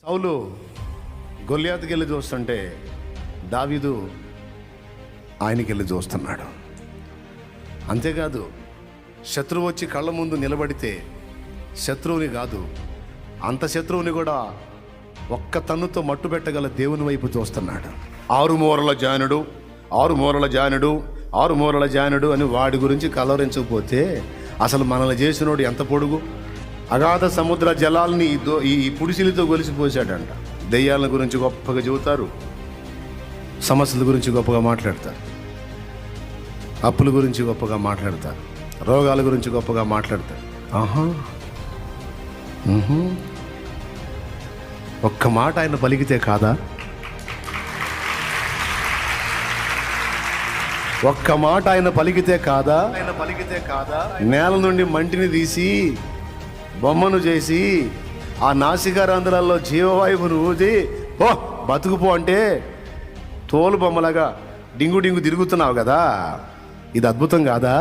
సౌలు గొల్యాతుకి వెళ్ళి చూస్తుంటే దావీదు ఆయనకి వెళ్ళి చూస్తున్నాడు. అంతేకాదు, శత్రువు వచ్చి కళ్ళ ముందు నిలబడితే శత్రువుని కాదు, అంత శత్రువుని కూడా ఒక్క తన్నుతో మట్టు పెట్టగల దేవుని వైపు చూస్తున్నాడు. ఆరుమూరల జానుడు, ఆరుమూరల జానుడు, ఆరుమూరల జానుడు అని వాడి గురించి కలవరించకపోతే అసలు మనల్ని చేసినోడు ఎంత పొడుగు. అగాధ సముద్ర జలాల్ని ఈ పుడిసిలితో గొలిసిపోసాడంట. దెయ్యాల గురించి గొప్పగా చెబుతారు, సమస్యల గురించి గొప్పగా మాట్లాడతారు, అప్పుల గురించి గొప్పగా మాట్లాడతారు, రోగాల గురించి గొప్పగా మాట్లాడతారు. ఒక్క మాట ఆయన పలికితే కాదా? ఒక్క మాట ఆయన పలికితే కాదా? నేల నుండి మంటిని తీసి బొమ్మను చేసి ఆ నాసికారంధ్రాల్లో జీవవాయువును ఊది ఓ బతుకుపో అంటే తోలు బొమ్మలాగా డింగు డింగు తిరుగుతున్నావు కదా, ఇది అద్భుతం కాదా?